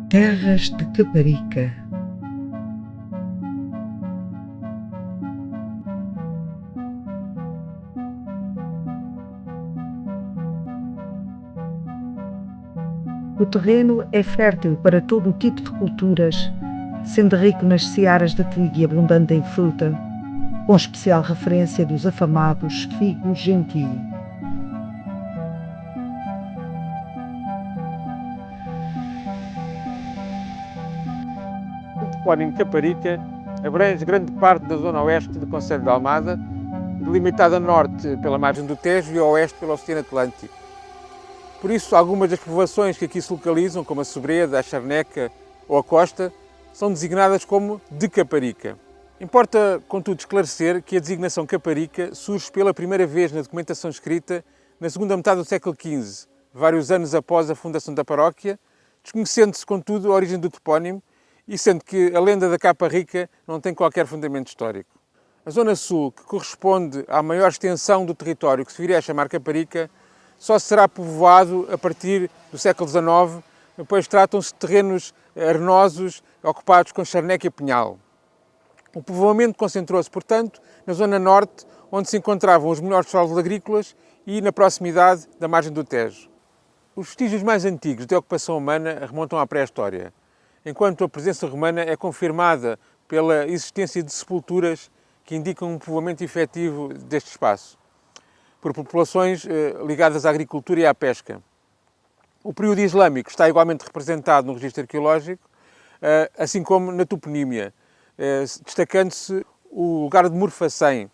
Terras de Caparica. O terreno é fértil para todo o tipo de culturas, sendo rico nas searas de trigo e abundante em fruta, com especial referência dos afamados figos gentil. O topónimo Caparica abrange grande parte da zona oeste do concelho de Almada, delimitada a norte pela margem do Tejo e a oeste pelo Oceano Atlântico. Por isso, algumas das povoações que aqui se localizam, como a Sobreda, a Charneca ou a Costa, são designadas como de Caparica. Importa, contudo, esclarecer que a designação Caparica surge pela primeira vez na documentação escrita na segunda metade do século XV, vários anos após a fundação da paróquia, desconhecendo-se, contudo, a origem do topónimo e sendo que a lenda da Capa Rica não tem qualquer fundamento histórico. A zona sul, que corresponde à maior extensão do território que se viria a chamar Caparica, só será povoado a partir do século XIX, pois tratam-se de terrenos arenosos ocupados com charneca e pinhal. O povoamento concentrou-se, portanto, na zona norte, onde se encontravam os melhores solos agrícolas e na proximidade da margem do Tejo. Os vestígios mais antigos de ocupação humana remontam à pré-história, enquanto a presença romana é confirmada pela existência de sepulturas que indicam um povoamento efetivo deste espaço, por populações ligadas à agricultura e à pesca. O período islâmico está igualmente representado no registro arqueológico, assim como na toponímia, destacando-se o lugar de Morfacém,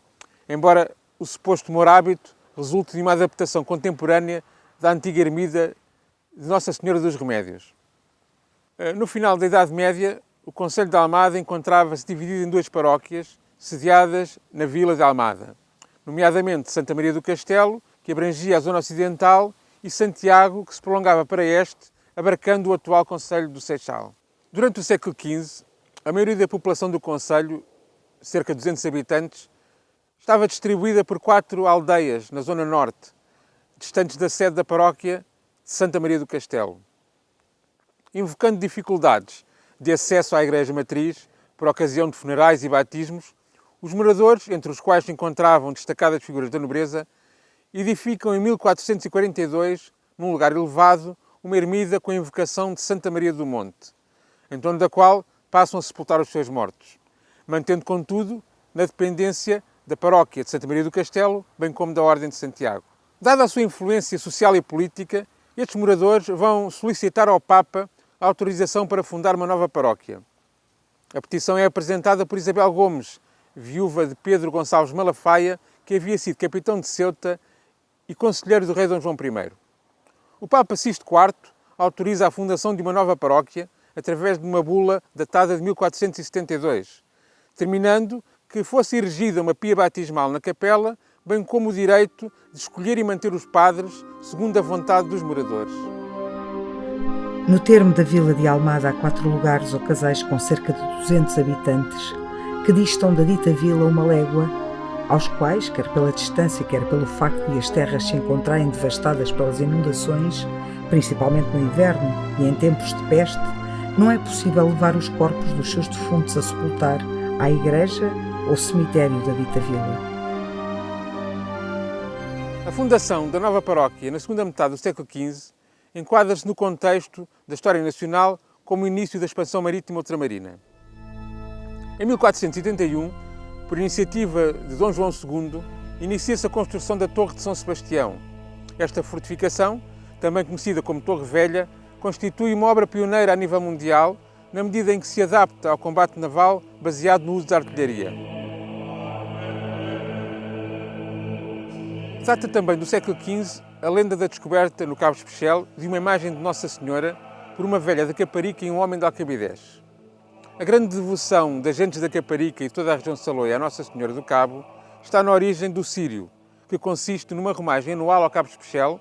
embora o suposto morábito resulte de uma adaptação contemporânea da antiga ermida de Nossa Senhora dos Remédios. No final da Idade Média, o concelho de Almada encontrava-se dividido em duas paróquias, sediadas na vila de Almada, nomeadamente Santa Maria do Castelo, que abrangia a zona ocidental, e Santiago, que se prolongava para este, abarcando o atual concelho do Seixal. Durante o século XV, a maioria da população do concelho, cerca de 200 habitantes, estava distribuída por 4 aldeias na zona norte, distantes da sede da paróquia de Santa Maria do Castelo. Invocando dificuldades de acesso à igreja matriz, por ocasião de funerais e batismos, os moradores, entre os quais se encontravam destacadas figuras da nobreza, edificam em 1442, num lugar elevado, uma ermida com a invocação de Santa Maria do Monte, em torno da qual passam a sepultar os seus mortos, mantendo, contudo, na dependência da paróquia de Santa Maria do Castelo, bem como da Ordem de Santiago. Dada a sua influência social e política, estes moradores vão solicitar ao Papa a autorização para fundar uma nova paróquia. A petição é apresentada por Isabel Gomes, viúva de Pedro Gonçalves Malafaia, que havia sido capitão de Ceuta e conselheiro do rei Dom João I. O Papa Sisto IV autoriza a fundação de uma nova paróquia através de uma bula datada de 1472, determinando que fosse erigida uma pia batismal na capela, bem como o direito de escolher e manter os padres segundo a vontade dos moradores. No termo da vila de Almada há 4 lugares ou casais com cerca de 200 habitantes, que distam da dita vila uma légua, aos quais, quer pela distância, quer pelo facto de as terras se encontrarem devastadas pelas inundações, principalmente no inverno e em tempos de peste, não é possível levar os corpos dos seus defuntos a sepultar à igreja ou cemitério da dita vila. A fundação da nova paróquia na segunda metade do século XV enquadra-se no contexto da história nacional como o início da expansão marítima ultramarina. Em 1481, por iniciativa de Dom João II, inicia-se a construção da Torre de São Sebastião. Esta fortificação, também conhecida como Torre Velha, constitui uma obra pioneira a nível mundial, na medida em que se adapta ao combate naval baseado no uso da artilharia. Data também do século XV a lenda da descoberta, no Cabo Especial, de uma imagem de Nossa Senhora por uma velha da Caparica e um homem de Alcabidez. A grande devoção das gentes da Caparica e de toda a região de Saloia à Nossa Senhora do Cabo está na origem do Círio, que consiste numa romagem anual ao Cabo Especial,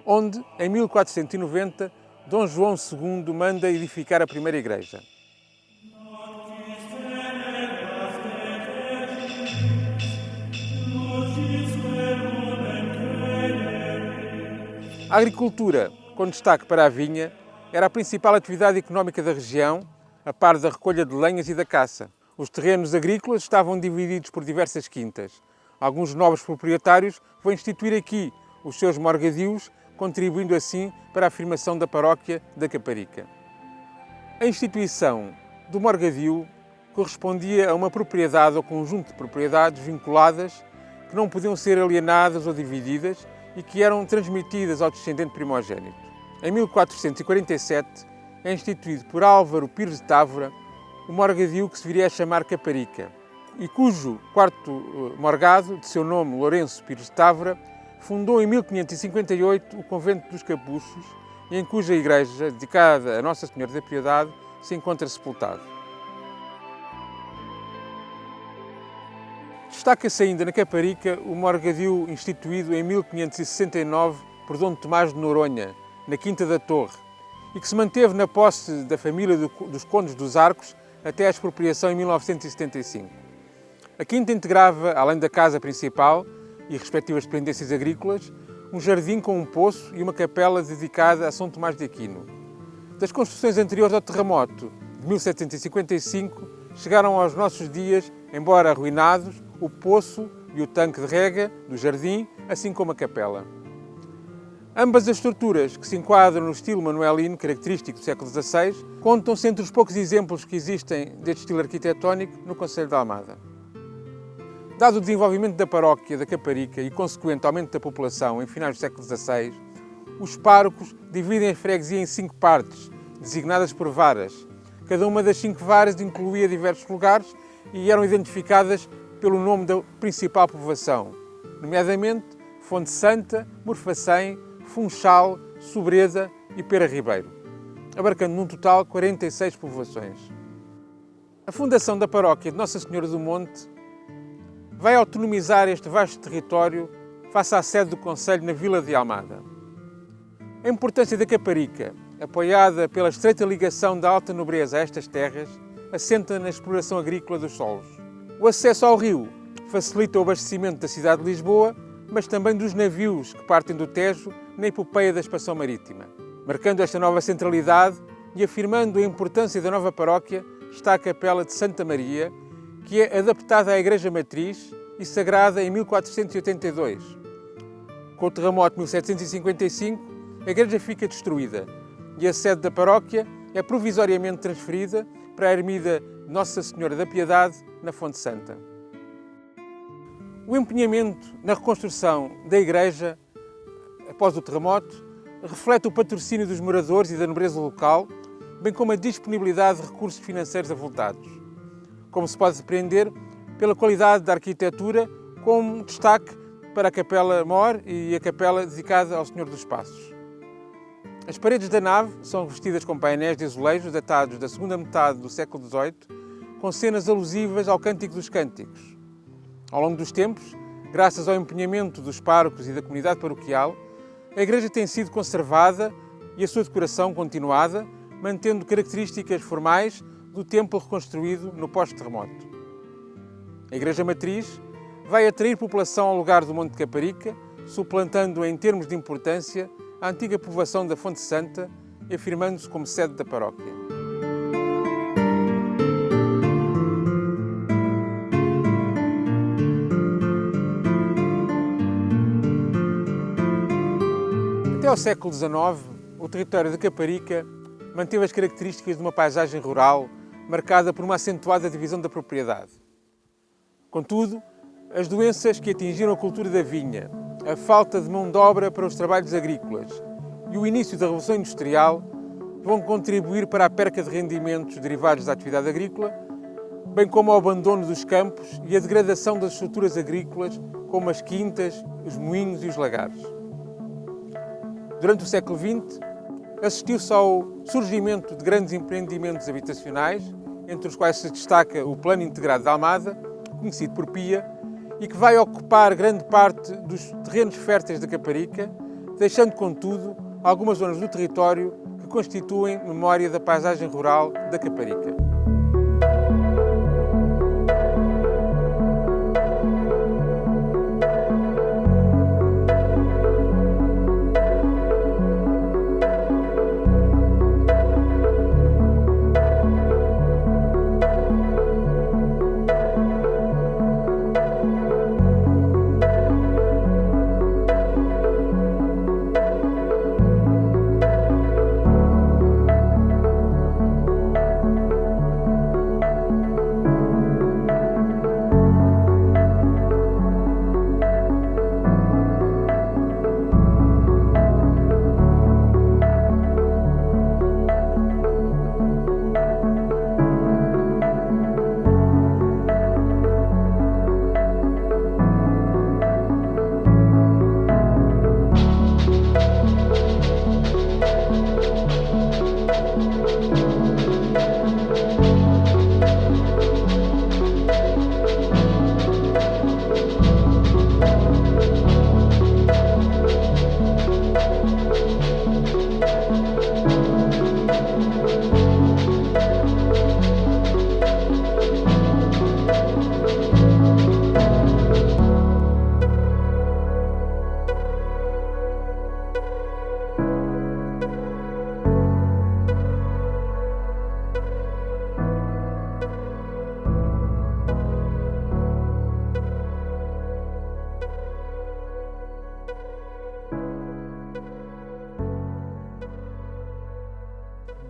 onde, em 1490, Dom João II manda edificar a primeira igreja. A agricultura, com destaque para a vinha, era a principal atividade económica da região, a par da recolha de lenhas e da caça. Os terrenos agrícolas estavam divididos por diversas quintas. Alguns novos proprietários vão instituir aqui os seus morgadios, contribuindo assim para a afirmação da paróquia da Caparica. A instituição do morgadio correspondia a uma propriedade ou conjunto de propriedades vinculadas que não podiam ser alienadas ou divididas e que eram transmitidas ao descendente primogênito. Em 1447 é instituído por Álvaro Pires de Távora o morgadio que se viria a chamar Caparica e cujo quarto morgado, de seu nome Lourenço Pires de Távora, fundou em 1558 o convento dos Capuchos, em cuja igreja, dedicada a Nossa Senhora da Piedade, se encontra sepultado. Destaca-se ainda na Caparica o morgadio instituído em 1569 por Dom Tomás de Noronha, na Quinta da Torre, e que se manteve na posse da família dos Condes dos Arcos até a expropriação em 1975. A quinta integrava, além da casa principal e respectivas dependências agrícolas, um jardim com um poço e uma capela dedicada a São Tomás de Aquino. Das construções anteriores ao terremoto de 1755, chegaram aos nossos dias, embora arruinados, o poço e o tanque de rega do jardim, assim como a capela. Ambas as estruturas, que se enquadram no estilo manuelino, característico do século XVI, contam-se entre os poucos exemplos que existem deste estilo arquitetónico no concelho de Almada. Dado o desenvolvimento da paróquia da Caparica e consequente aumento da população em finais do século XVI, os párocos dividem a freguesia em 5 partes, designadas por varas. Cada uma das 5 varas incluía diversos lugares e eram identificadas pelo nome da principal povoação, nomeadamente Fonte Santa, Morfacém, Funchal, Sobreda e Pera Ribeiro, abarcando num total 46 povoações. A fundação da paróquia de Nossa Senhora do Monte vai autonomizar este vasto território face à sede do concelho na vila de Almada. A importância da Caparica, apoiada pela estreita ligação da alta nobreza a estas terras, assenta na exploração agrícola dos solos. O acesso ao rio facilita o abastecimento da cidade de Lisboa, mas também dos navios que partem do Tejo na epopeia da expansão marítima. Marcando esta nova centralidade e afirmando a importância da nova paróquia, está a Capela de Santa Maria, que é adaptada à Igreja Matriz e sagrada em 1482. Com o terremoto de 1755, a igreja fica destruída e a sede da paróquia é provisoriamente transferida para a ermida de Nossa Senhora da Piedade, na Fonte Santa. O empenhamento na reconstrução da igreja após o terremoto reflete o patrocínio dos moradores e da nobreza local, bem como a disponibilidade de recursos financeiros avultados, como se pode depreender pela qualidade da arquitetura, com destaque para a Capela Mor e a capela dedicada ao Senhor dos Passos. As paredes da nave são revestidas com painéis de azulejos datados da segunda metade do século XVIII, com cenas alusivas ao Cântico dos Cânticos. Ao longo dos tempos, graças ao empenhamento dos párocos e da comunidade paroquial, a igreja tem sido conservada e a sua decoração continuada, mantendo características formais do templo reconstruído no pós-terremoto. A Igreja Matriz vai atrair população ao lugar do Monte de Caparica, suplantando em termos de importância a antiga povoação da Fonte Santa e afirmando-se como sede da paróquia. Até ao século XIX, o território de Caparica manteve as características de uma paisagem rural marcada por uma acentuada divisão da propriedade. Contudo, as doenças que atingiram a cultura da vinha, a falta de mão de obra para os trabalhos agrícolas e o início da Revolução Industrial vão contribuir para a perca de rendimentos derivados da atividade agrícola, bem como ao abandono dos campos e a degradação das estruturas agrícolas, como as quintas, os moinhos e os lagares. Durante o século XX, assistiu-se ao surgimento de grandes empreendimentos habitacionais, entre os quais se destaca o Plano Integrado de Almada, conhecido por PIA, e que vai ocupar grande parte dos terrenos férteis da Caparica, deixando, contudo, algumas zonas do território que constituem memória da paisagem rural da Caparica.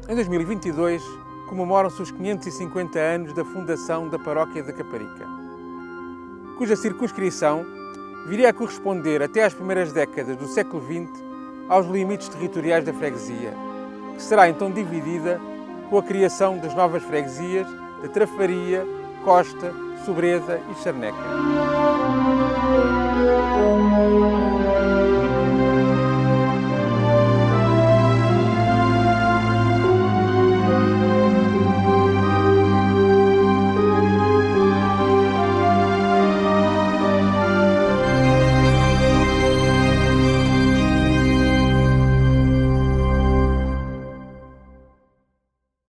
Em 2022, comemoram-se os 550 anos da fundação da paróquia de Caparica, cuja circunscrição viria a corresponder até às primeiras décadas do século XX aos limites territoriais da freguesia, que será então dividida com a criação das novas freguesias de Trafaria, Costa, Sobreda e Charneca.